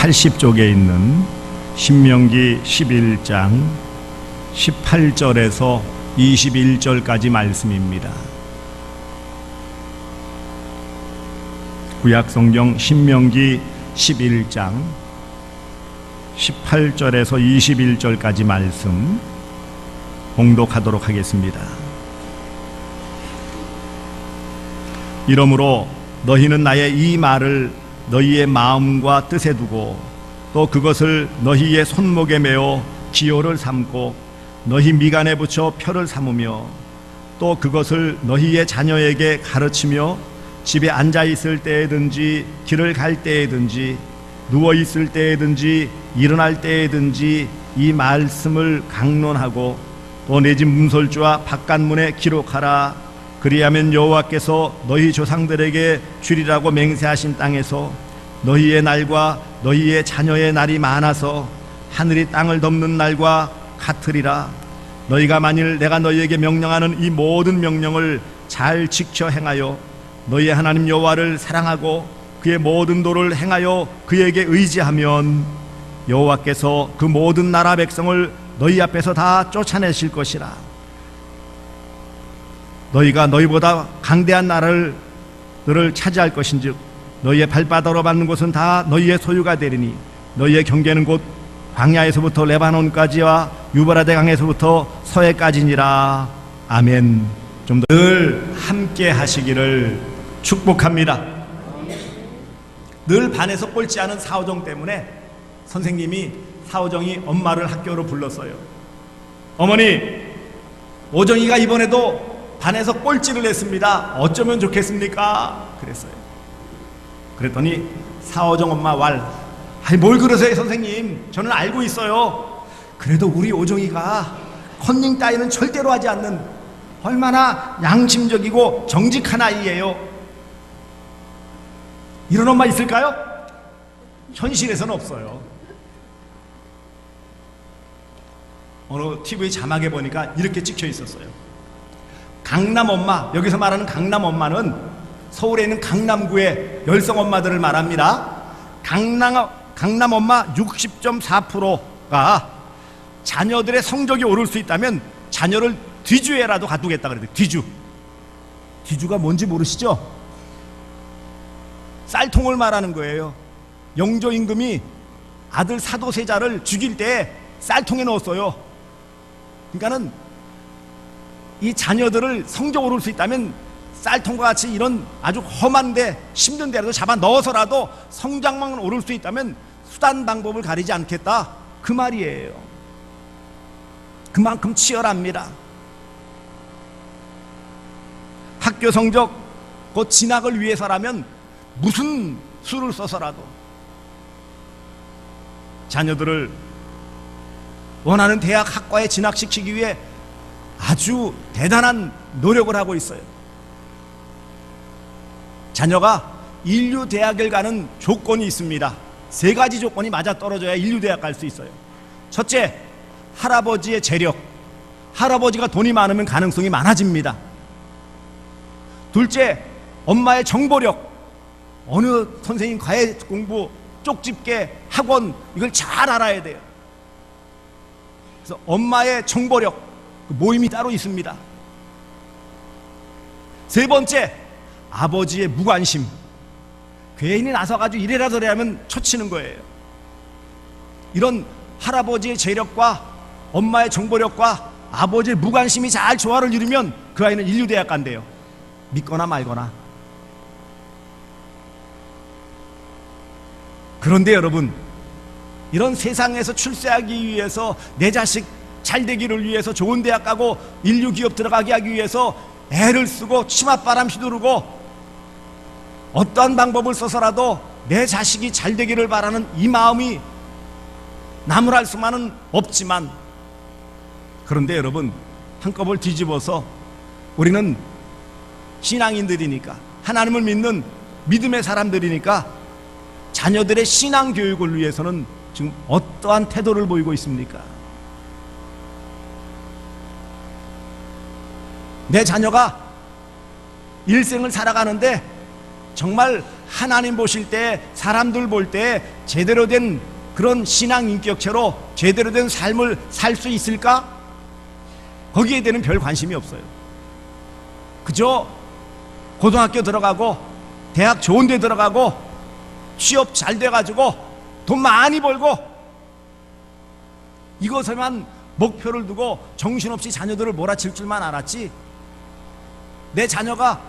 80쪽에 있는 신명기 11장 18절에서 21절까지 말씀입니다. 구약성경 신명기 11장 18절에서 21절까지 말씀 봉독하도록 하겠습니다. 이러므로 너희는 나의 이 말을 너희의 마음과 뜻에 두고 또 그것을 너희의 손목에 메어 기호를 삼고 너희 미간에 붙여 표를 삼으며 또 그것을 너희의 자녀에게 가르치며 집에 앉아 있을 때에든지 길을 갈 때에든지 누워 있을 때에든지 일어날 때에든지 이 말씀을 강론하고 또 내 집 문설주와 바깥문에 기록하라. 그리하면 여호와께서 너희 조상들에게 주리라고 맹세하신 땅에서 너희의 날과 너희의 자녀의 날이 많아서 하늘이 땅을 덮는 날과 같으리라. 너희가 만일 내가 너희에게 명령하는 이 모든 명령을 잘 지켜 행하여 너희의 하나님 여호와를 사랑하고 그의 모든 도를 행하여 그에게 의지하면 여호와께서 그 모든 나라 백성을 너희 앞에서 다 쫓아내실 것이라. 너희가 너희보다 강대한 나라를 차지할 것인즉 너희의 발바닥으로 밟는 곳은 다 너희의 소유가 되리니 너희의 경계는 곧 광야에서부터 레바논까지와 유브라데 강에서부터 서해까지니라. 아멘. 좀 더 늘 함께 하시기를 축복합니다. 늘 반에서 꼴찌 하는 사오정 때문에 선생님이 사오정이 엄마를 학교로 불렀어요. 어머니, 오정이가 이번에도 반에서 꼴찌를 했습니다. 어쩌면 좋겠습니까? 그랬어요. 그랬더니 사오정 엄마 아니 뭘 그러세요 선생님, 저는 알고 있어요. 그래도 우리 오정이가 컨닝 따위는 절대로 하지 않는 얼마나 양심적이고 정직한 아이예요. 이런 엄마 있을까요? 현실에서는 없어요. 어느 TV 자막에 보니까 이렇게 찍혀 있었어요. 강남 엄마, 여기서 말하는 강남 엄마는 서울에 있는 강남구의 열성 엄마들을 말합니다. 강남 엄마 60.4%가 자녀들의 성적이 오를 수 있다면 자녀를 뒤주에라도 가두겠다 그래요. 뒤주가 뭔지 모르시죠? 쌀통을 말하는 거예요. 영조 임금이 아들 사도세자를 죽일 때 쌀통에 넣었어요. 그러니까는 이 자녀들을 성적 오를 수 있다면 쌀통과 같이 이런 아주 험한데 힘든 데라도 잡아 넣어서라도 성장만 오를 수 있다면 수단 방법을 가리지 않겠다, 그 말이에요. 그만큼 치열합니다. 학교 성적 곧 진학을 위해서라면 무슨 수를 써서라도 자녀들을 원하는 대학 학과에 진학시키기 위해 아주 대단한 노력을 하고 있어요. 자녀가 인류대학을 가는 조건이 있습니다. 3가지 조건이 맞아떨어져야 인류대학 갈 수 있어요. 첫째, 할아버지의 재력. 할아버지가 돈이 많으면 가능성이 많아집니다. 둘째, 엄마의 정보력. 어느 선생님 과외 공부, 쪽집게, 학원, 이걸 잘 알아야 돼요. 그래서 엄마의 정보력, 모임이 따로 있습니다. 세 번째, 아버지의 무관심. 괜히 나서가지고 이래라 저래라 하면 초치는 거예요. 이런 할아버지의 재력과 엄마의 정보력과 아버지의 무관심이 잘 조화를 이루면 그 아이는 인류대학 간대요. 믿거나 말거나. 그런데 여러분, 이런 세상에서 출세하기 위해서 내 자식 잘 되기를 위해서 좋은 대학 가고 인류 기업 들어가게 하기 위해서 애를 쓰고 치맛바람 휘두르고 어떠한 방법을 써서라도 내 자식이 잘 되기를 바라는 이 마음이 나무랄 수만은 없지만, 그런데 여러분, 한꺼번에 뒤집어서 우리는 신앙인들이니까, 하나님을 믿는 믿음의 사람들이니까 자녀들의 신앙 교육을 위해서는 지금 어떠한 태도를 보이고 있습니까? 내 자녀가 일생을 살아가는데 정말 하나님 보실 때, 사람들 볼 때 제대로 된 그런 신앙 인격체로 제대로 된 삶을 살 수 있을까? 거기에 대한 별 관심이 없어요. 그저 고등학교 들어가고 대학 좋은 데 들어가고 취업 잘 돼가지고 돈 많이 벌고 이것에만 목표를 두고 정신없이 자녀들을 몰아칠 줄만 알았지, 내 자녀가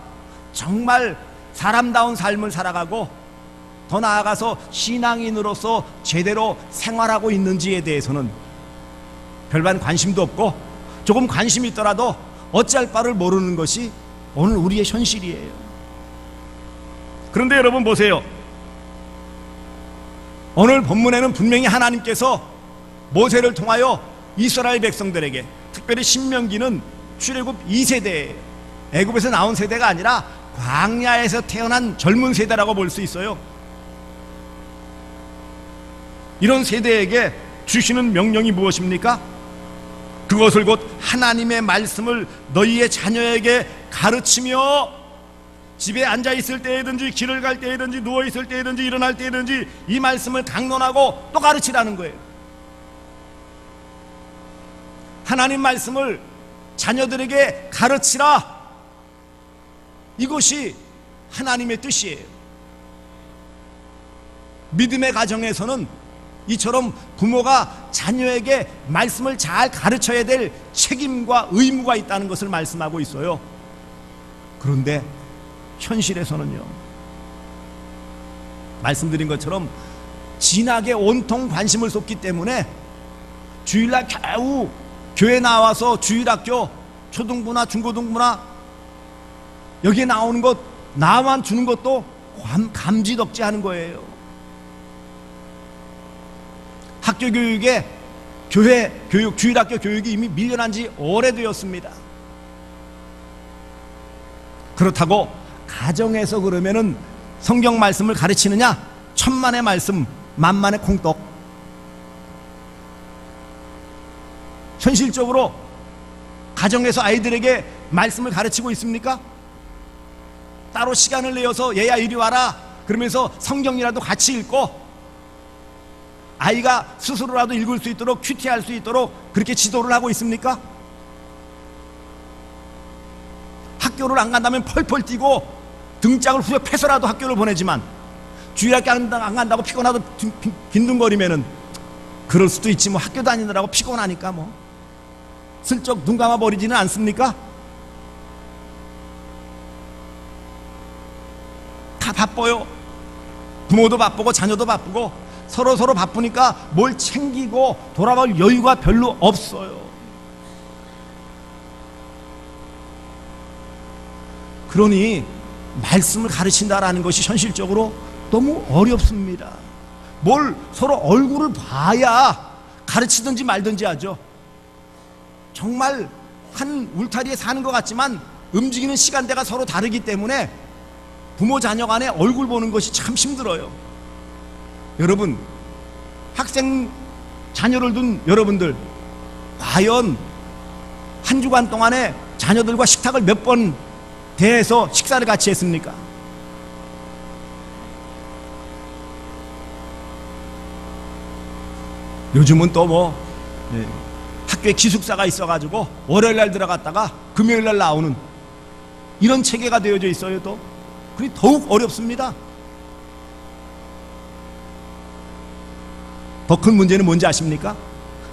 정말 사람다운 삶을 살아가고 더 나아가서 신앙인으로서 제대로 생활하고 있는지에 대해서는 별반 관심도 없고, 조금 관심이 있더라도 어찌할 바를 모르는 것이 오늘 우리의 현실이에요. 그런데 여러분 보세요. 오늘 본문에는 분명히 하나님께서 모세를 통하여 이스라엘 백성들에게, 특별히 신명기는 출애굽 2세대예요. 애굽에서 나온 세대가 아니라 광야에서 태어난 젊은 세대라고 볼 수 있어요. 이런 세대에게 주시는 명령이 무엇입니까? 그것을 곧 하나님의 말씀을 너희의 자녀에게 가르치며 집에 앉아 있을 때에든지 길을 갈 때에든지 누워 있을 때에든지 일어날 때에든지 이 말씀을 강론하고 또 가르치라는 거예요. 하나님 말씀을 자녀들에게 가르치라. 이것이 하나님의 뜻이에요. 믿음의 가정에서는 이처럼 부모가 자녀에게 말씀을 잘 가르쳐야 될 책임과 의무가 있다는 것을 말씀하고 있어요. 그런데 현실에서는요, 말씀드린 것처럼 진하게 온통 관심을 쏟기 때문에 주일날 겨우 교회 나와서 주일학교, 초등부나 중고등부나 여기에 나오는 것, 나만 주는 것도 감지덕지 하는 거예요. 학교 교육에 교회 교육, 주일학교 교육이 이미 밀려난 지 오래되었습니다. 그렇다고 가정에서 그러면은 성경 말씀을 가르치느냐? 천만의 말씀, 만만의 콩떡. 현실적으로 가정에서 아이들에게 말씀을 가르치고 있습니까? 따로 시간을 내어서 얘야 이리 와라 그러면서 성경이라도 같이 읽고 아이가 스스로라도 읽을 수 있도록, 큐티할 수 있도록 그렇게 지도를 하고 있습니까? 학교를 안 간다면 펄펄 뛰고 등짝을 후려 패서라도 학교를 보내지만 주일학교 안 간다고 피곤하고 빈둥거리면은 그럴 수도 있지 뭐, 학교 다니느라고 피곤하니까 뭐 슬쩍 눈 감아 버리지는 않습니까? 다 바빠요. 부모도 바쁘고 자녀도 바쁘고 서로 바쁘니까 뭘 챙기고 돌아볼 여유가 별로 없어요. 그러니 말씀을 가르친다라는 것이 현실적으로 너무 어렵습니다. 뭘 서로 얼굴을 봐야 가르치든지 말든지 하죠. 정말 한 울타리에 사는 것 같지만 움직이는 시간대가 서로 다르기 때문에 부모 자녀 간에 얼굴 보는 것이 참 힘들어요. 여러분, 학생 자녀를 둔 여러분들, 과연 한 주간 동안에 자녀들과 식탁을 몇 번 대해서 식사를 같이 했습니까? 요즘은 또 뭐 학교에 기숙사가 있어가지고 월요일날 들어갔다가 금요일날 나오는 이런 체계가 되어져 있어요. 또 그리 더욱 어렵습니다. 더 큰 문제는 뭔지 아십니까?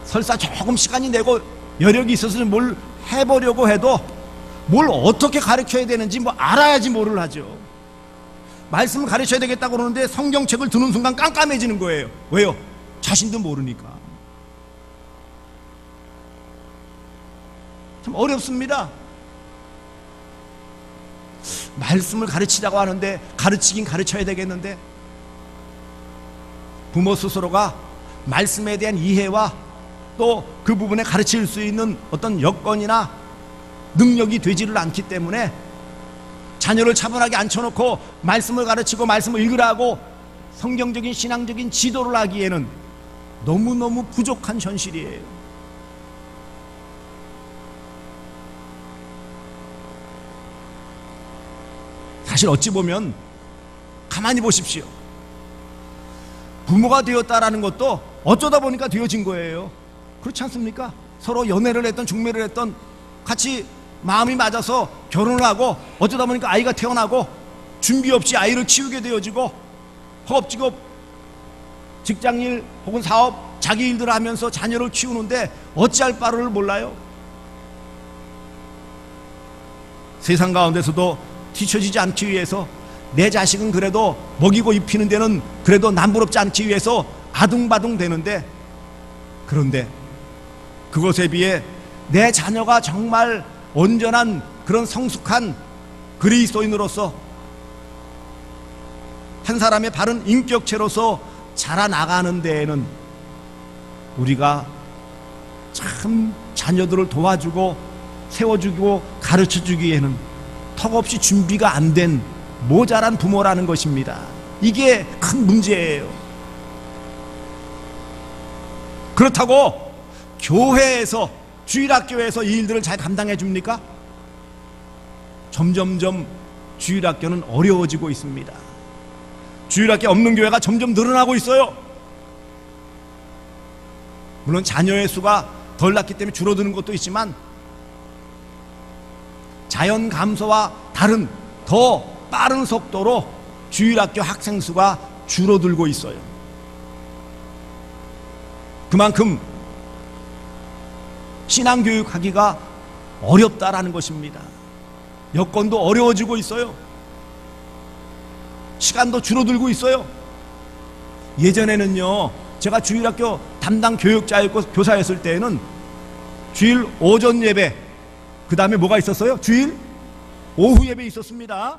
설사 조금 시간이 내고 여력이 있어서 뭘 해보려고 해도 뭘 어떻게 가르쳐야 되는지 뭐 알아야지 뭐를 하죠. 말씀을 가르쳐야 되겠다고 그러는데 성경책을 드는 순간 깜깜해지는 거예요. 왜요? 자신도 모르니까. 참 어렵습니다. 말씀을 가르치자고 하는데 가르치긴 가르쳐야 되겠는데 부모 스스로가 말씀에 대한 이해와 또 그 부분에 가르칠 수 있는 어떤 여건이나 능력이 되지를 않기 때문에 자녀를 차분하게 앉혀놓고 말씀을 가르치고 말씀을 읽으라고 성경적인 신앙적인 지도를 하기에는 너무너무 부족한 현실이에요. 사실 어찌 보면 가만히 보십시오. 부모가 되었다라는 것도 어쩌다 보니까 되어진 거예요. 그렇지 않습니까? 서로 연애를 했던 중매를 했던 같이 마음이 맞아서 결혼을 하고 어쩌다 보니까 아이가 태어나고 준비 없이 아이를 키우게 되어지고 허겁지겁 직장일 혹은 사업 자기 일들을 하면서 자녀를 키우는데 어찌할 바를 몰라요. 세상 가운데서도 뒤처지지 않기 위해서 내 자식은 그래도 먹이고 입히는 데는 그래도 남부럽지 않기 위해서 아둥바둥 되는데, 그런데 그것에 비해 내 자녀가 정말 온전한 그런 성숙한 그리스도인으로서 한 사람의 바른 인격체로서 자라나가는 데에는 우리가 참 자녀들을 도와주고 세워주고 가르쳐주기에는 턱없이 준비가 안 된 모자란 부모라는 것입니다. 이게 큰 문제예요. 그렇다고 교회에서 주일학교에서 이 일들을 잘 감당해 줍니까? 점점점 주일학교는 어려워지고 있습니다. 주일학교 없는 교회가 점점 늘어나고 있어요. 물론 자녀의 수가 덜 낳기 때문에 줄어드는 것도 있지만 자연 감소와 다른 더 빠른 속도로 주일학교 학생 수가 줄어들고 있어요. 그만큼 신앙교육하기가 어렵다라는 것입니다. 여건도 어려워지고 있어요. 시간도 줄어들고 있어요. 예전에는요, 제가 주일학교 담당 교육자였고 교사였을 때에는 주일 오전 예배, 그 다음에 뭐가 있었어요? 주일 오후 예배 있었습니다.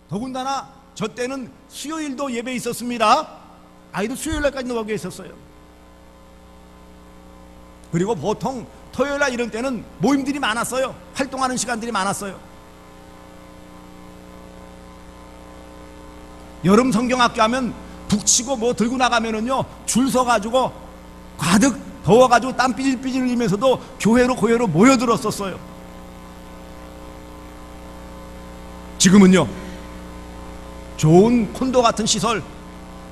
더군다나 저 때는 수요일도 예배 있었습니다. 아이도 수요일날까지 노하게 있었어요. 그리고 보통 토요일날 이런 때는 모임들이 많았어요. 활동하는 시간들이 많았어요. 여름 성경학교 하면 북치고 뭐 들고 나가면은요, 줄 서가지고 가득 더워가지고 땀 삐질삐질 흘리면서도 교회로 고회로 모여들었었어요. 지금은요, 좋은 콘도 같은 시설,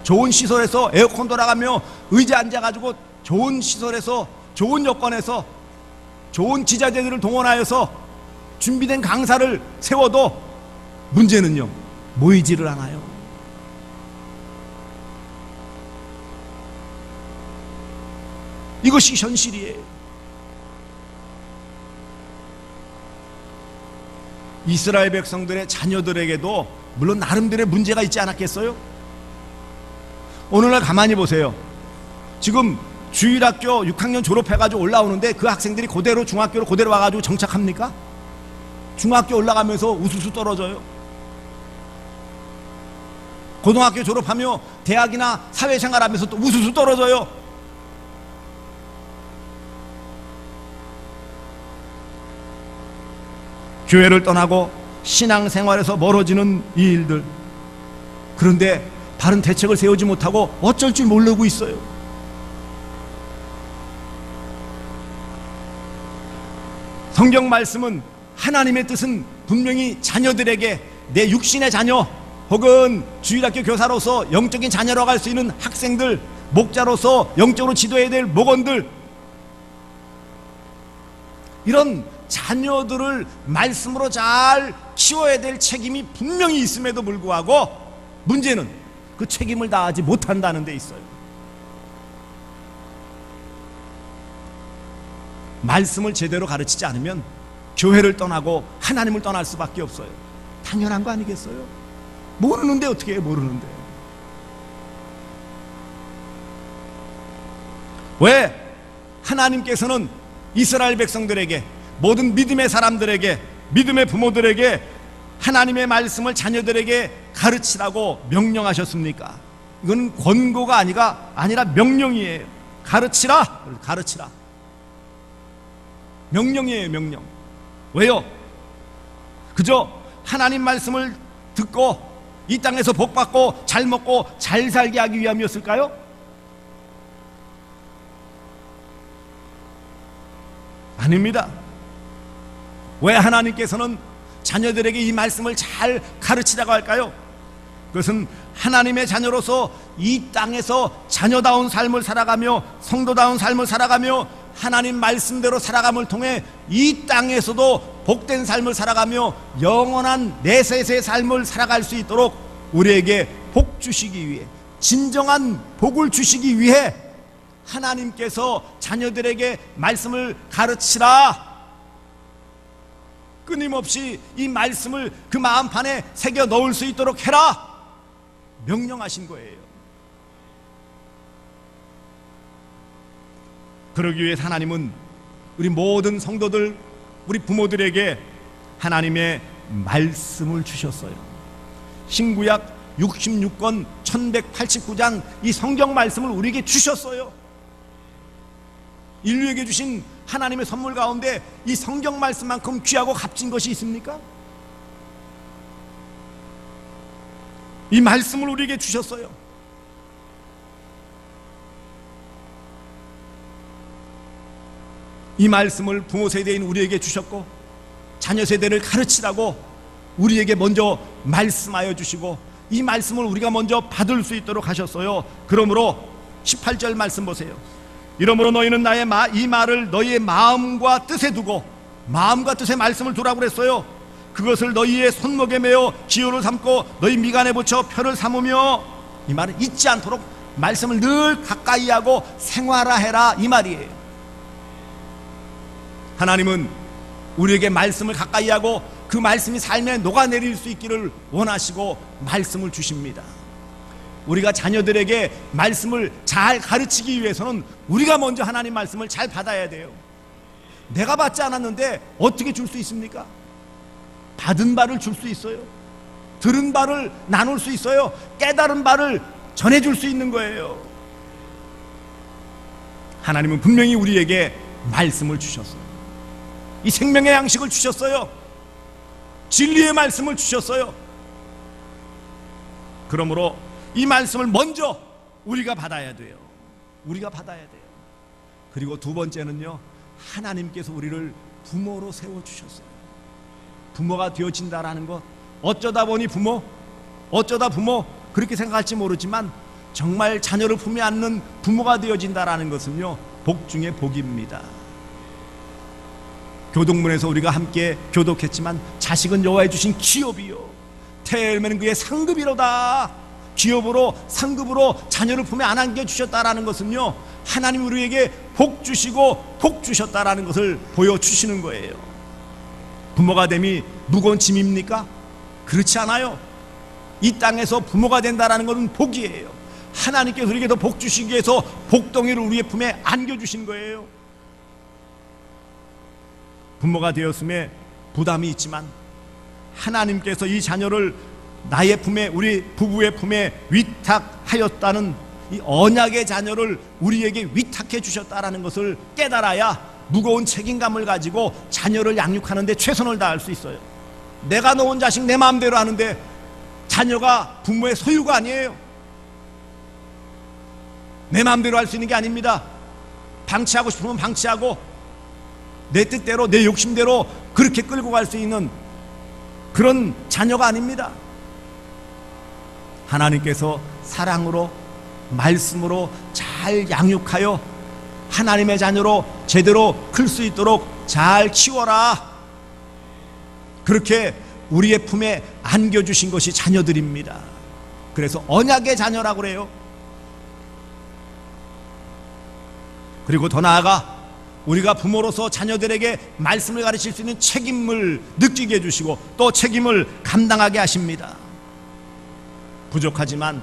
좋은 시설에서 에어컨 돌아가며 의자 앉아가지고 좋은 시설에서 좋은 여건에서 좋은 지자체들을 동원하여서 준비된 강사를 세워도 문제는요, 모이지를 않아요. 이것이 현실이에요. 이스라엘 백성들의 자녀들에게도 물론 나름대로의 문제가 있지 않았겠어요? 오늘날 가만히 보세요. 지금 주일학교 6학년 졸업해가지고 올라오는데 그 학생들이 그대로 중학교로 그대로 와가지고 정착합니까? 중학교 올라가면서 우수수 떨어져요. 고등학교 졸업하며 대학이나 사회생활하면서 또 우수수 떨어져요. 교회를 떠나고 신앙생활에서 멀어지는 이 일들, 그런데 바른 대책을 세우지 못하고 어쩔 줄 모르고 있어요. 성경 말씀은 하나님의 뜻은 분명히 자녀들에게, 내 육신의 자녀 혹은 주일학교 교사로서 영적인 자녀라고 할 수 있는 학생들, 목자로서 영적으로 지도해야 될 목원들, 이런 자녀들을 말씀으로 잘 키워야 될 책임이 분명히 있음에도 불구하고 문제는 그 책임을 다하지 못한다는 데 있어요. 말씀을 제대로 가르치지 않으면 교회를 떠나고 하나님을 떠날 수밖에 없어요. 당연한 거 아니겠어요? 모르는데 어떻게 해요? 모르는데. 왜 하나님께서는 이스라엘 백성들에게, 모든 믿음의 사람들에게, 믿음의 부모들에게 하나님의 말씀을 자녀들에게 가르치라고 명령하셨습니까? 이건 권고가 아니라 명령이에요. 가르치라, 가르치라. 명령이에요, 명령. 왜요? 그저 하나님 말씀을 듣고 이 땅에서 복받고 잘 먹고 잘 살게 하기 위함이었을까요? 아닙니다. 왜 하나님께서는 자녀들에게 이 말씀을 잘 가르치라고 할까요? 그것은 하나님의 자녀로서 이 땅에서 자녀다운 삶을 살아가며 성도다운 삶을 살아가며 하나님 말씀대로 살아감을 통해 이 땅에서도 복된 삶을 살아가며 영원한 내세의 삶을 살아갈 수 있도록 우리에게 복 주시기 위해, 진정한 복을 주시기 위해 하나님께서 자녀들에게 말씀을 가르치라, 끊임없이 이 말씀을 그 마음판에 새겨 넣을 수 있도록 해라 명령하신 거예요. 그러기 위해 하나님은 우리 모든 성도들, 우리 부모들에게 하나님의 말씀을 주셨어요. 신구약 66권 1189장 이 성경 말씀을 우리에게 주셨어요. 인류에게 주신 하나님의 선물 가운데 이 성경 말씀만큼 귀하고 값진 것이 있습니까? 이 말씀을 우리에게 주셨어요. 이 말씀을 부모 세대인 우리에게 주셨고 자녀 세대를 가르치라고 우리에게 먼저 말씀하여 주시고 이 말씀을 우리가 먼저 받을 수 있도록 하셨어요. 그러므로 18절 말씀 보세요. 이러므로 너희는 나의 이 말을 너희의 마음과 뜻에 두고, 마음과 뜻에 말씀을 두라고 그랬어요. 그것을 너희의 손목에 매어 기호를 삼고 너희 미간에 붙여 표를 삼으며, 이 말은 잊지 않도록 말씀을 늘 가까이 하고 생활화해라 이 말이에요. 하나님은 우리에게 말씀을 가까이 하고 그 말씀이 삶에 녹아내릴 수 있기를 원하시고 말씀을 주십니다. 우리가 자녀들에게 말씀을 잘 가르치기 위해서는 우리가 먼저 하나님 말씀을 잘 받아야 돼요. 내가 받지 않았는데 어떻게 줄 수 있습니까? 받은 바를 줄 수 있어요. 들은 바를 나눌 수 있어요. 깨달은 바를 전해줄 수 있는 거예요. 하나님은 분명히 우리에게 말씀을 주셨어요. 이 생명의 양식을 주셨어요. 진리의 말씀을 주셨어요. 그러므로 이 말씀을 먼저 우리가 받아야 돼요. 우리가 받아야 돼요. 그리고 두 번째는요, 하나님께서 우리를 부모로 세워주셨어요. 부모가 되어진다라는 것, 어쩌다 보니 부모, 어쩌다 부모 그렇게 생각할지 모르지만 정말 자녀를 품에 안는 부모가 되어진다라는 것은요, 복 중에 복입니다. 교동문에서 우리가 함께 교독했지만 자식은 여호와의 주신 기업이요 태의 열매는 그의 상급이로다. 기업으로 상급으로 자녀를 품에 안 안겨주셨다라는 것은요, 하나님 우리에게 복 주시고 복 주셨다라는 것을 보여주시는 거예요. 부모가 됨이 무거운 짐입니까? 그렇지 않아요. 이 땅에서 부모가 된다라는 것은 복이에요. 하나님께서 우리에게 더 복 주시기 위해서 복덩이를 우리의 품에 안겨주신 거예요. 부모가 되었음에 부담이 있지만 하나님께서 이 자녀를 나의 품에, 우리 부부의 품에 위탁하였다는 이 언약의 자녀를 우리에게 위탁해 주셨다라는 것을 깨달아야 무거운 책임감을 가지고 자녀를 양육하는 데 최선을 다할 수 있어요. 내가 놓은 자식 내 마음대로 하는데 자녀가 부모의 소유가 아니에요. 내 마음대로 할 수 있는 게 아닙니다. 방치하고 싶으면 방치하고 내 뜻대로 내 욕심대로 그렇게 끌고 갈 수 있는 그런 자녀가 아닙니다. 하나님께서 사랑으로 말씀으로 잘 양육하여 하나님의 자녀로 제대로 클 수 있도록 잘 키워라. 그렇게 우리의 품에 안겨주신 것이 자녀들입니다. 그래서 언약의 자녀라고 그래요. 그리고 더 나아가 우리가 부모로서 자녀들에게 말씀을 가르칠 수 있는 책임을 느끼게 해주시고 또 책임을 감당하게 하십니다. 부족하지만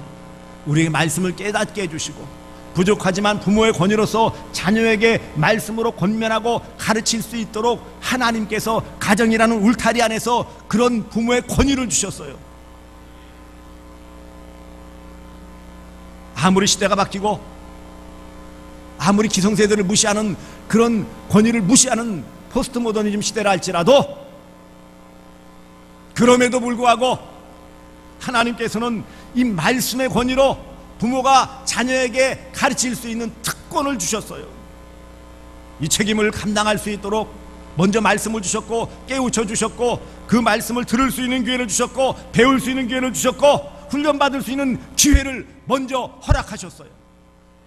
우리에게 말씀을 깨닫게 해주시고, 부족하지만 부모의 권위로서 자녀에게 말씀으로 권면하고 가르칠 수 있도록 하나님께서 가정이라는 울타리 안에서 그런 부모의 권위를 주셨어요. 아무리 시대가 바뀌고 아무리 기성세대를 무시하는 그런 권위를 무시하는 포스트 모더니즘 시대라 할지라도 그럼에도 불구하고 하나님께서는 이 말씀의 권위로 부모가 자녀에게 가르칠 수 있는 특권을 주셨어요. 이 책임을 감당할 수 있도록 먼저 말씀을 주셨고 깨우쳐 주셨고 그 말씀을 들을 수 있는 기회를 주셨고 배울 수 있는 기회를 주셨고 훈련받을 수 있는 기회를 먼저 허락하셨어요.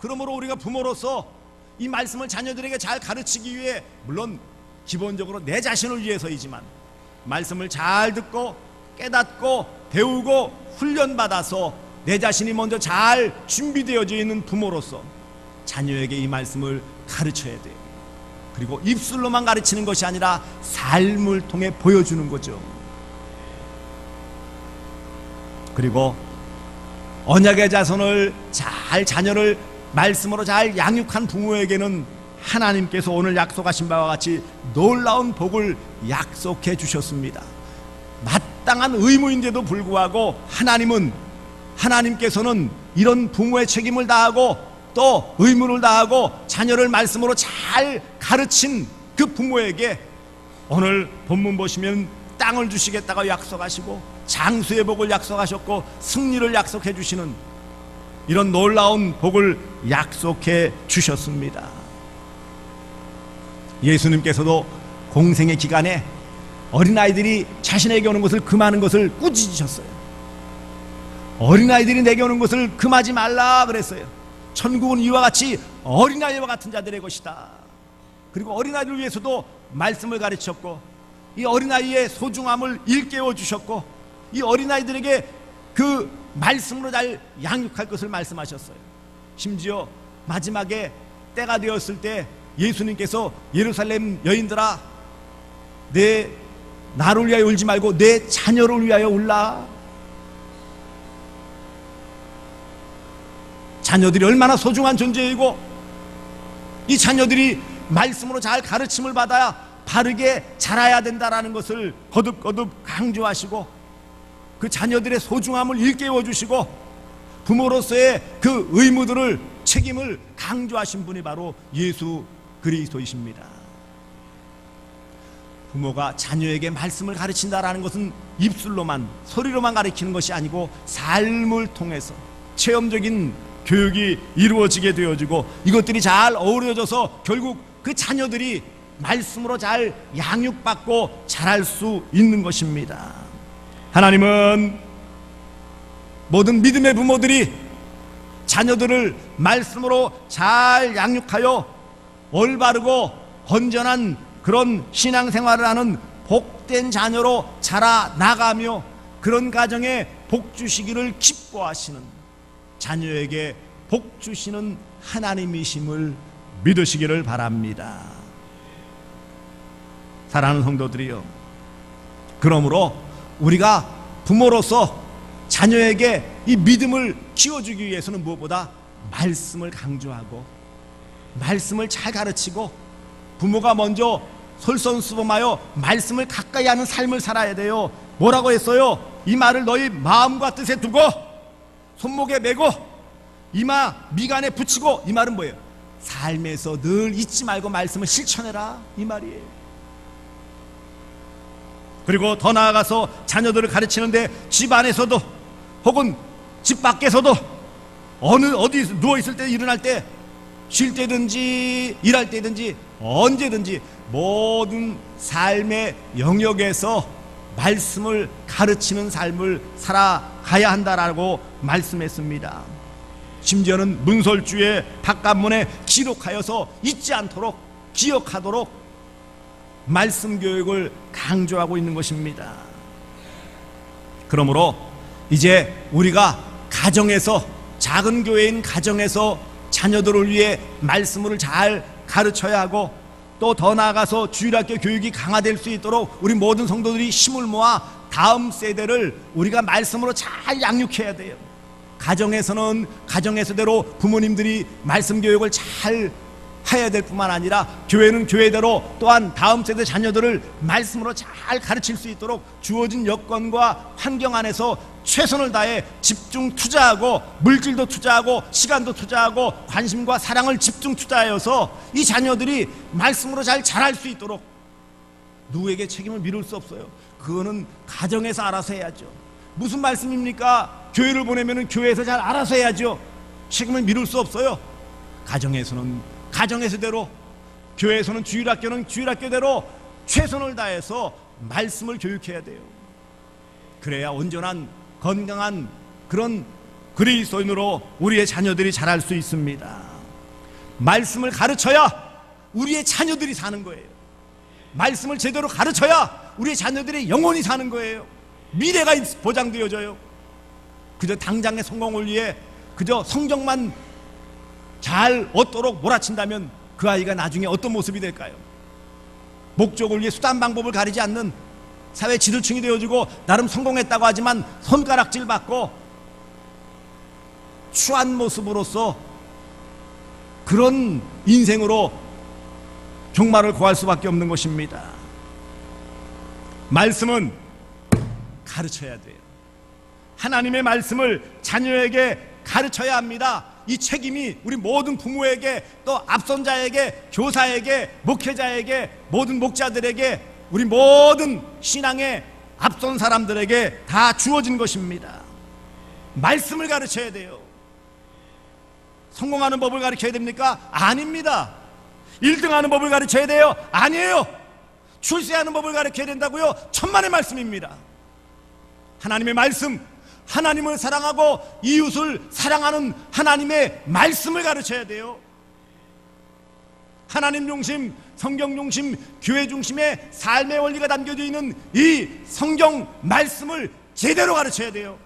그러므로 우리가 부모로서 이 말씀을 자녀들에게 잘 가르치기 위해, 물론 기본적으로 내 자신을 위해서이지만, 말씀을 잘 듣고 깨닫고 배우고 훈련받아서 내 자신이 먼저 잘 준비되어져 있는 부모로서 자녀에게 이 말씀을 가르쳐야 돼요. 그리고 입술로만 가르치는 것이 아니라 삶을 통해 보여주는 거죠. 그리고 언약의 자손을 잘, 자녀를 말씀으로 잘 양육한 부모에게는 하나님께서 오늘 약속하신 바와 같이 놀라운 복을 약속해 주셨습니다. 마땅한 의무인데도 불구하고 하나님께서는 이런 부모의 책임을 다하고 또 의무를 다하고 자녀를 말씀으로 잘 가르친 그 부모에게 오늘 본문 보시면 땅을 주시겠다고 약속하시고 장수의 복을 약속하셨고 승리를 약속해 주시는 이런 놀라운 복을 약속해 주셨습니다. 예수님께서도 공생의 기간에 어린아이들이 자신에게 오는 것을 금하는 것을 꾸짖으셨어요. 어린아이들이 내게 오는 것을 금하지 말라 그랬어요. 천국은 이와 같이 어린아이와 같은 자들의 것이다. 그리고 어린아이들을 위해서도 말씀을 가르쳤고 이 어린아이의 소중함을 일깨워 주셨고 이 어린아이들에게 그 말씀으로 잘 양육할 것을 말씀하셨어요. 심지어 마지막에 때가 되었을 때 예수님께서 예루살렘 여인들아, 나를 위하여 울지 말고 내 자녀를 위하여 울라. 자녀들이 얼마나 소중한 존재이고 이 자녀들이 말씀으로 잘 가르침을 받아야 바르게 자라야 된다라는 것을 거듭거듭 강조하시고 그 자녀들의 소중함을 일깨워 주시고 부모로서의 그 의무들을, 책임을 강조하신 분이 바로 예수 그리스도이십니다. 부모가 자녀에게 말씀을 가르친다라는 것은 입술로만, 소리로만 가르치는 것이 아니고 삶을 통해서 체험적인 교육이 이루어지게 되어지고 이것들이 잘 어우러져서 결국 그 자녀들이 말씀으로 잘 양육받고 자랄 수 있는 것입니다. 하나님은 모든 믿음의 부모들이 자녀들을 말씀으로 잘 양육하여 올바르고 건전한 그런 신앙생활을 하는 복된 자녀로 자라나가며 그런 가정에 복 주시기를 기뻐하시는, 자녀에게 복 주시는 하나님이심을 믿으시기를 바랍니다. 사랑하는 성도들이요, 그러므로 우리가 부모로서 자녀에게 이 믿음을 키워주기 위해서는 무엇보다 말씀을 강조하고 말씀을 잘 가르치고 부모가 먼저 솔선수범하여 말씀을 가까이 하는 삶을 살아야 돼요. 뭐라고 했어요? 이 말을 너희 마음과 뜻에 두고 손목에 메고 이마 미간에 붙이고, 이 말은 뭐예요? 삶에서 늘 잊지 말고 말씀을 실천해라, 이 말이에요. 그리고 더 나아가서 자녀들을 가르치는데 집 안에서도 혹은 집 밖에서도 어디 누워있을 때, 일어날 때, 쉴 때든지 일할 때든지 언제든지 모든 삶의 영역에서 말씀을 가르치는 삶을 살아가야 한다라고 말씀했습니다. 심지어는 문설주의 바깥문에 기록하여서 잊지 않도록, 기억하도록 말씀 교육을 강조하고 있는 것입니다. 그러므로 이제 우리가 가정에서, 작은 교회인 가정에서 자녀들을 위해 말씀을 잘 가르쳐야 하고 또 더 나아가서 주일학교 교육이 강화될 수 있도록 우리 모든 성도들이 힘을 모아 다음 세대를 우리가 말씀으로 잘 양육해야 돼요. 가정에서는 가정에서대로 부모님들이 말씀 교육을 잘 해야 될 뿐만 아니라 교회는 교회대로 또한 다음 세대 자녀들을 말씀으로 잘 가르칠 수 있도록 주어진 여건과 환경 안에서 최선을 다해 집중 투자하고 물질도 투자하고 시간도 투자하고 관심과 사랑을 집중 투자하여서 이 자녀들이 말씀으로 잘 자랄 수 있도록, 누구에게 책임을 미룰 수 없어요. 그거는 가정에서 알아서 해야죠. 무슨 말씀입니까? 교회를 보내면 교회에서 잘 알아서 해야죠. 책임을 미룰 수 없어요. 가정에서는 가정에서대로, 교회에서는 주일학교는 주일학교대로 최선을 다해서 말씀을 교육해야 돼요. 그래야 온전한 건강한 그런 그리스도인으로 우리의 자녀들이 자랄 수 있습니다. 말씀을 가르쳐야 우리의 자녀들이 사는 거예요. 말씀을 제대로 가르쳐야 우리의 자녀들이 영원히 사는 거예요. 미래가 보장되어져요. 그저 당장의 성공을 위해 그저 성적만 잘 얻도록 몰아친다면 그 아이가 나중에 어떤 모습이 될까요? 목적을 위해 수단 방법을 가리지 않는 사회 지도층이 되어주고 나름 성공했다고 하지만 손가락질 받고 추한 모습으로서 그런 인생으로 종말을 고할 수밖에 없는 것입니다. 말씀은 가르쳐야 돼요. 하나님의 말씀을 자녀에게 가르쳐야 합니다. 이 책임이 우리 모든 부모에게, 또 앞선자에게, 교사에게, 목회자에게, 모든 목자들에게, 우리 모든 신앙의 앞선 사람들에게 다 주어진 것입니다. 말씀을 가르쳐야 돼요. 성공하는 법을 가르쳐야 됩니까? 아닙니다. 1등하는 법을 가르쳐야 돼요? 아니에요. 출세하는 법을 가르쳐야 된다고요? 천만의 말씀입니다. 하나님의 말씀, 하나님을 사랑하고 이웃을 사랑하는 하나님의 말씀을 가르쳐야 돼요. 하나님 중심, 성경 중심, 교회 중심의 삶의 원리가 담겨져 있는 이 성경 말씀을 제대로 가르쳐야 돼요.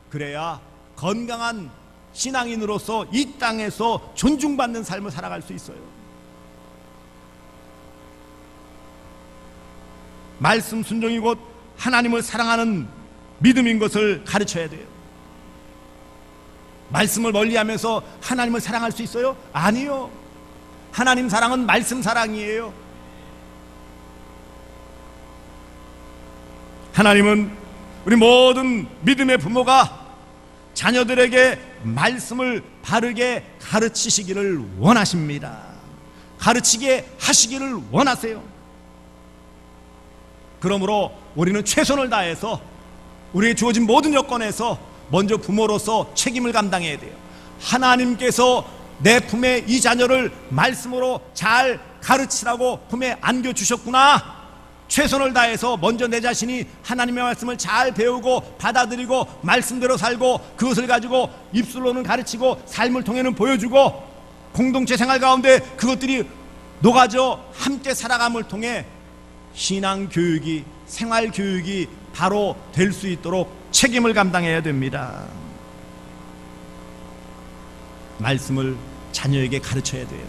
그래야 건강한 신앙인으로서 이 땅에서 존중받는 삶을 살아갈 수 있어요. 말씀 순종이 곧 하나님을 사랑하는 믿음인 것을 가르쳐야 돼요. 말씀을 멀리하면서 하나님을 사랑할 수 있어요? 아니요. 하나님 사랑은 말씀 사랑이에요. 하나님은 우리 모든 믿음의 부모가 자녀들에게 말씀을 바르게 가르치시기를 원하십니다. 가르치게 하시기를 원하세요. 그러므로 우리는 최선을 다해서 우리의 주어진 모든 여건에서 먼저 부모로서 책임을 감당해야 돼요. 하나님께서 내 품에 이 자녀를 말씀으로 잘 가르치라고 품에 안겨주셨구나. 최선을 다해서 먼저 내 자신이 하나님의 말씀을 잘 배우고 받아들이고 말씀대로 살고 그것을 가지고 입술로는 가르치고 삶을 통해는 보여주고 공동체 생활 가운데 그것들이 녹아져 함께 살아감을 통해 신앙교육이, 생활교육이 바로 될 수 있도록 책임을 감당해야 됩니다. 말씀을 자녀에게 가르쳐야 돼요.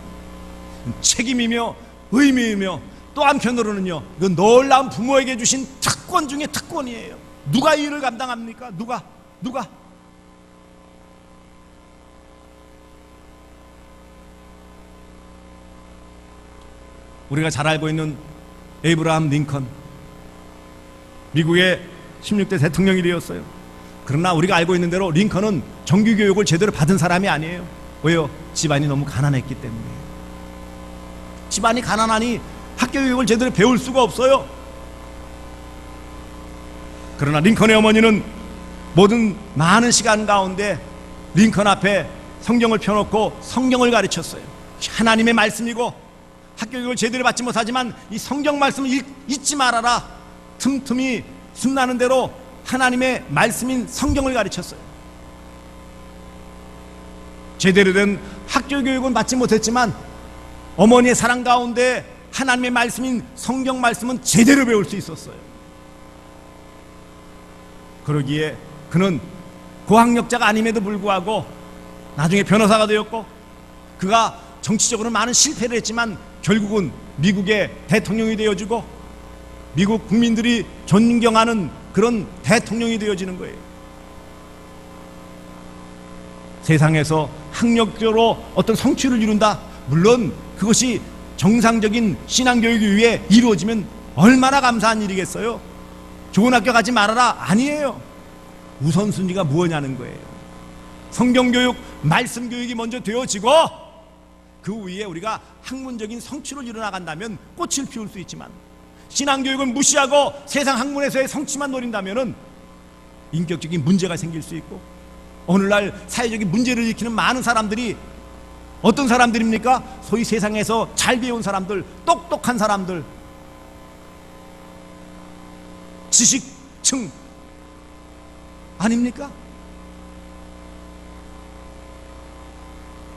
책임이며 의미이며 또 한편으로는요, 이건 놀라운 부모에게 주신 특권 중에 특권이에요. 누가 이 일을 감당합니까? 누가? 우리가 잘 알고 있는 에이브라함 링컨, 미국의 16대 대통령이 되었어요. 그러나 우리가 알고 있는 대로 링컨은 정규교육을 제대로 받은 사람이 아니에요. 왜요? 집안이 너무 가난했기 때문에. 집안이 가난하니 학교교육을 제대로 배울 수가 없어요. 그러나 링컨의 어머니는 모든 많은 시간 가운데 링컨 앞에 성경을 펴놓고 성경을 가르쳤어요. 하나님의 말씀이고 학교교육을 제대로 받지 못하지만 이 성경 말씀을 잊지 말아라. 틈틈이 숨나는 대로 하나님의 말씀인 성경을 가르쳤어요. 제대로 된 학교교육은 받지 못했지만 어머니의 사랑 가운데 하나님의 말씀인 성경 말씀은 제대로 배울 수 있었어요. 그러기에 그는 고학력자가 아님에도 불구하고 나중에 변호사가 되었고, 그가 정치적으로 많은 실패를 했지만 결국은 미국의 대통령이 되어주고 미국 국민들이 존경하는 그런 대통령이 되어지는 거예요. 세상에서 학력적으로 어떤 성취를 이룬다, 물론 그것이 정상적인 신앙교육을 위해 이루어지면 얼마나 감사한 일이겠어요. 좋은 학교 가지 말아라, 아니에요. 우선순위가 무엇냐는 거예요. 성경교육, 말씀교육이 먼저 되어지고 그 위에 우리가 학문적인 성취를 이뤄나간다면 꽃을 피울 수 있지만, 신앙교육을 무시하고 세상 학문에서의 성취만 노린다면 인격적인 문제가 생길 수 있고, 오늘날 사회적인 문제를 일으키는 많은 사람들이 어떤 사람들입니까? 소위 세상에서 잘 배운 사람들, 똑똑한 사람들, 지식층 아닙니까?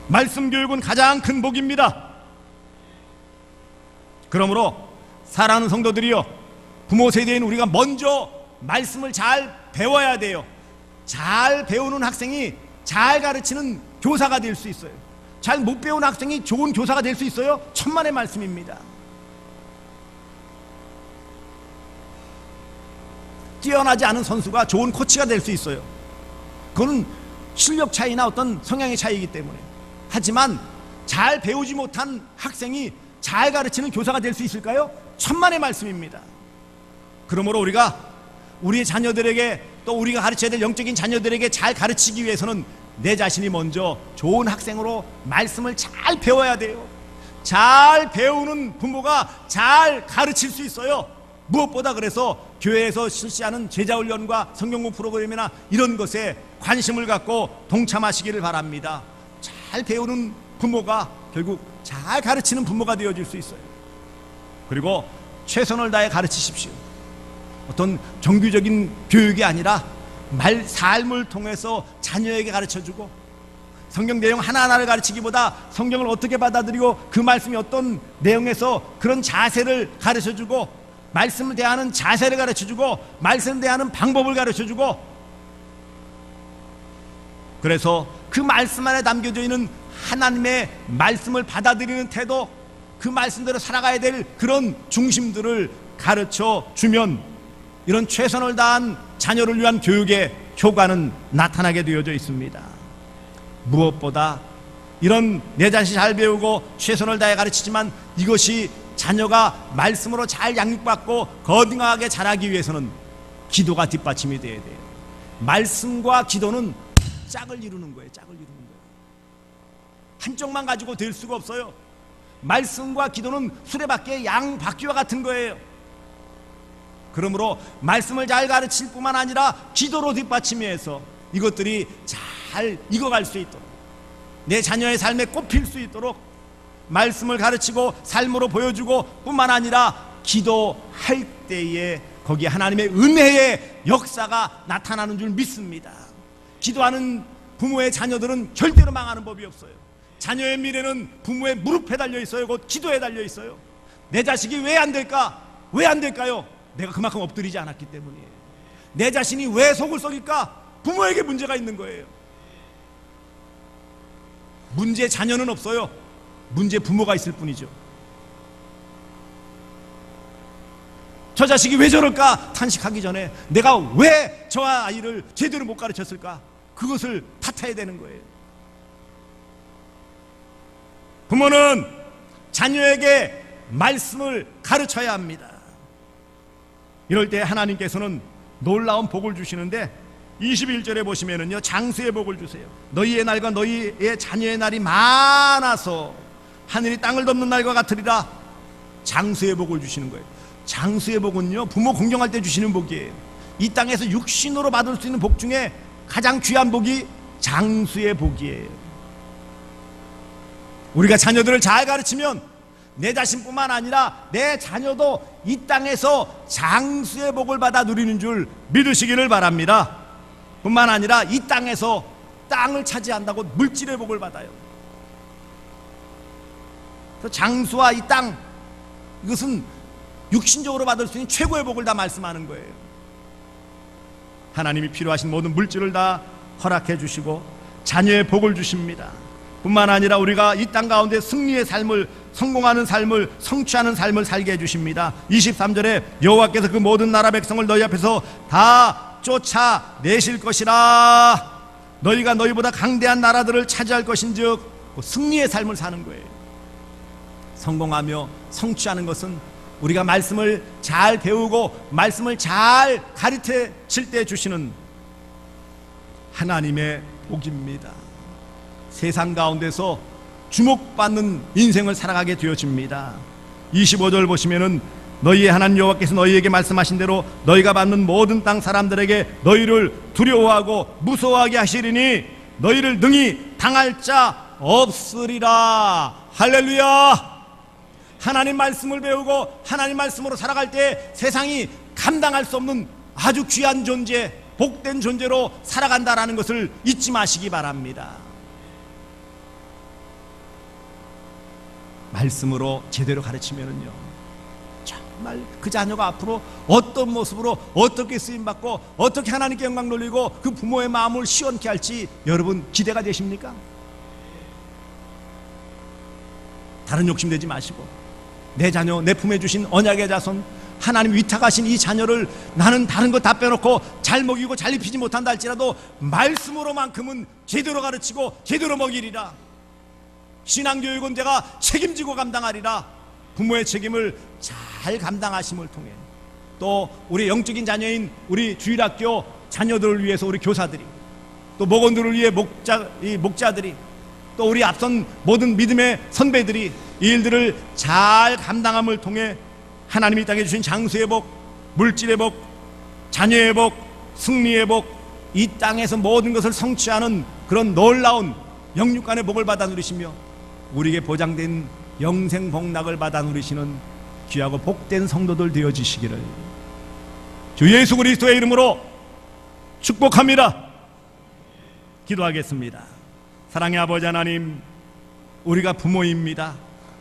말씀 교육은 가장 큰 복입니다. 그러므로 사랑하는 성도들이여, 부모 세대인 우리가 먼저 말씀을 잘 배워야 돼요. 잘 배우는 학생이 잘 가르치는 교사가 될 수 있어요. 잘 못 배운 학생이 좋은 교사가 될 수 있어요. 천만의 말씀입니다. 뛰어나지 않은 선수가 좋은 코치가 될 수 있어요. 그건 실력 차이나 어떤 성향의 차이이기 때문에. 하지만 잘 배우지 못한 학생이 잘 가르치는 교사가 될 수 있을까요? 천만의 말씀입니다. 그러므로 우리가 우리의 자녀들에게, 또 우리가 가르쳐야 될 영적인 자녀들에게 잘 가르치기 위해서는 내 자신이 먼저 좋은 학생으로 말씀을 잘 배워야 돼요. 잘 배우는 부모가 잘 가르칠 수 있어요. 무엇보다 그래서 교회에서 실시하는 제자훈련과 성경공 프로그램이나 이런 것에 관심을 갖고 동참하시기를 바랍니다. 잘 배우는 부모가 결국 잘 가르치는 부모가 되어질 수 있어요. 그리고 최선을 다해 가르치십시오. 어떤 정규적인 교육이 아니라 삶을 통해서 자녀에게 가르쳐주고, 성경 내용 하나하나를 가르치기보다 성경을 어떻게 받아들이고 그 말씀이 어떤 내용에서 그런 자세를 가르쳐주고, 말씀을 대하는 자세를 가르쳐주고, 말씀을 대하는 방법을 가르쳐주고, 그래서 그 말씀 안에 담겨져 있는 하나님의 말씀을 받아들이는 태도, 그 말씀대로 살아가야 될 그런 중심들을 가르쳐 주면 이런 최선을 다한 자녀를 위한 교육의 효과는 나타나게 되어져 있습니다. 무엇보다 이런 내 자신이 잘 배우고 최선을 다해 가르치지만 이것이 자녀가 말씀으로 잘 양육받고 건강하게 자라기 위해서는 기도가 뒷받침이 돼야 돼요. 말씀과 기도는 짝을 이루는 거예요. 짝을 이루는 거예요. 한쪽만 가지고 될 수가 없어요. 말씀과 기도는 수레바퀴의 양바퀴와 같은 거예요. 그러므로 말씀을 잘 가르칠 뿐만 아니라 기도로 뒷받침해서 이것들이 잘 익어갈 수 있도록, 내 자녀의 삶에 꼽힐 수 있도록 말씀을 가르치고 삶으로 보여주고 뿐만 아니라 기도할 때에 거기에 하나님의 은혜의 역사가 나타나는 줄 믿습니다. 기도하는 부모의 자녀들은 절대로 망하는 법이 없어요. 자녀의 미래는 부모의 무릎에 달려 있어요. 곧 기도에 달려 있어요. 내 자식이 왜 안 될까? 왜 안 될까요? 내가 그만큼 엎드리지 않았기 때문이에요. 내 자신이 왜 속을 썩일까? 부모에게 문제가 있는 거예요. 문제 자녀는 없어요. 문제 부모가 있을 뿐이죠. 저 자식이 왜 저럴까? 탄식하기 전에 내가 왜 저 아이를 제대로 못 가르쳤을까? 그것을 탓해야 되는 거예요. 부모는 자녀에게 말씀을 가르쳐야 합니다. 이럴 때 하나님께서는 놀라운 복을 주시는데 21절에 보시면은요, 장수의 복을 주세요. 너희의 날과 너희의 자녀의 날이 많아서 하늘이 땅을 덮는 날과 같으리라. 장수의 복을 주시는 거예요. 장수의 복은요, 부모 공경할 때 주시는 복이에요. 이 땅에서 육신으로 받을 수 있는 복 중에 가장 귀한 복이 장수의 복이에요. 우리가 자녀들을 잘 가르치면 내 자신뿐만 아니라 내 자녀도 이 땅에서 장수의 복을 받아 누리는 줄 믿으시기를 바랍니다. 뿐만 아니라 이 땅에서 땅을 차지한다고 물질의 복을 받아요. 그래서 장수와 이 땅, 이것은 육신적으로 받을 수 있는 최고의 복을 다 말씀하는 거예요. 하나님이 필요하신 모든 물질을 다 허락해 주시고 자녀의 복을 주십니다. 뿐만 아니라 우리가 이 땅 가운데 승리의 삶을, 성공하는 삶을, 성취하는 삶을 살게 해주십니다. 23절에 여호와께서 그 모든 나라 백성을 너희 앞에서 다 쫓아내실 것이라. 너희가 너희보다 강대한 나라들을 차지할 것인즉 승리의 삶을 사는 거예요. 성공하며 성취하는 것은 우리가 말씀을 잘 배우고 말씀을 잘 가르칠 때 주시는 하나님의 복입니다. 세상 가운데서 주목받는 인생을 살아가게 되어집니다. 25절 보시면은 너희의 하나님 여호와께서 너희에게 말씀하신 대로 너희가 받는 모든 땅 사람들에게 너희를 두려워하고 무서워하게 하시리니 너희를 능히 당할 자 없으리라. 할렐루야. 하나님 말씀을 배우고 하나님 말씀으로 살아갈 때 세상이 감당할 수 없는 아주 귀한 존재, 복된 존재로 살아간다라는 것을 잊지 마시기 바랍니다. 말씀으로 제대로 가르치면은요, 정말 그 자녀가 앞으로 어떤 모습으로 어떻게 쓰임받고 어떻게 하나님께 영광 돌리고 그 부모의 마음을 시원케 할지 여러분 기대가 되십니까? 다른 욕심 내지 마시고 내 자녀, 내 품에 주신 언약의 자손, 하나님 위탁하신 이 자녀를 나는 다른 거 다 빼놓고 잘 먹이고 잘 입히지 못한다 할지라도 말씀으로만큼은 제대로 가르치고 제대로 먹이리라. 신앙교육은 내가 책임지고 감당하리라. 부모의 책임을 잘 감당하심을 통해 또 우리 영적인 자녀인 우리 주일학교 자녀들을 위해서 우리 교사들이, 또 목원들을 위해 목자들이, 또 우리 앞선 모든 믿음의 선배들이 이 일들을 잘 감당함을 통해 하나님이 이 땅에 주신 장수의 복, 물질의 복, 자녀의 복, 승리의 복, 이 땅에서 모든 것을 성취하는 그런 놀라운 영육간의 복을 받아 누리시며 우리에게 보장된 영생 복락을 받아 누리시는 귀하고 복된 성도들 되어지시기를 주 예수 그리스도의 이름으로 축복합니다. 기도하겠습니다. 사랑의 아버지 하나님, 우리가 부모입니다.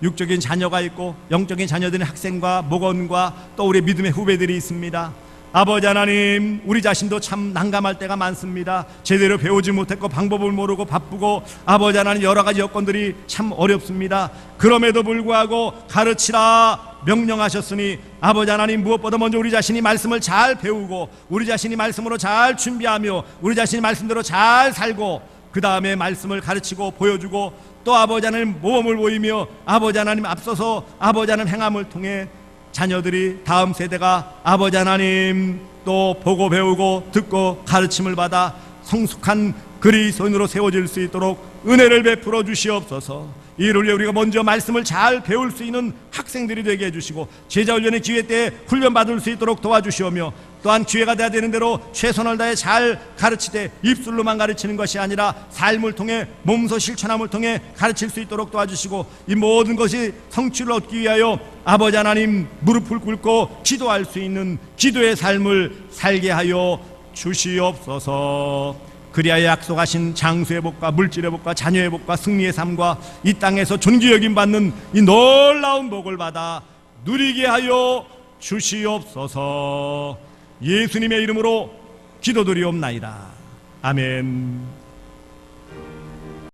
육적인 자녀가 있고 영적인 자녀들은 학생과 목원과 또 우리 믿음의 후배들이 있습니다. 아버지 하나님, 우리 자신도 참 난감할 때가 많습니다. 제대로 배우지 못했고 방법을 모르고 바쁘고 아버지 하나님 여러 가지 여건들이 참 어렵습니다. 그럼에도 불구하고 가르치라 명령하셨으니 아버지 하나님, 무엇보다 먼저 우리 자신이 말씀을 잘 배우고 우리 자신이 말씀으로 잘 준비하며 우리 자신이 말씀대로 잘 살고 그 다음에 말씀을 가르치고 보여주고 또 아버지 하나님 모범을 보이며 아버지 하나님 앞서서 아버지 하나님 행함을 통해 자녀들이 다음 세대가 아버지 하나님 또 보고 배우고 듣고 가르침을 받아 성숙한 그리스도인으로 세워질 수 있도록 은혜를 베풀어 주시옵소서. 이를 위해 우리가 먼저 말씀을 잘 배울 수 있는 학생들이 되게 해주시고 제자훈련의 기회 때 훈련받을 수 있도록 도와주시오며 또한 기회가 돼야 되는 대로 최선을 다해 잘 가르치되 입술로만 가르치는 것이 아니라 삶을 통해 몸소 실천함을 통해 가르칠 수 있도록 도와주시고 이 모든 것이 성취를 얻기 위하여 아버지 하나님 무릎을 꿇고 기도할 수 있는 기도의 삶을 살게 하여 주시옵소서. 그리하여 약속하신 장수의 복과 물질의 복과 자녀의 복과 승리의 삶과 이 땅에서 존귀 여김 받는 이 놀라운 복을 받아 누리게 하여 주시옵소서. 예수님의 이름으로 기도드리옵나이다. 아멘.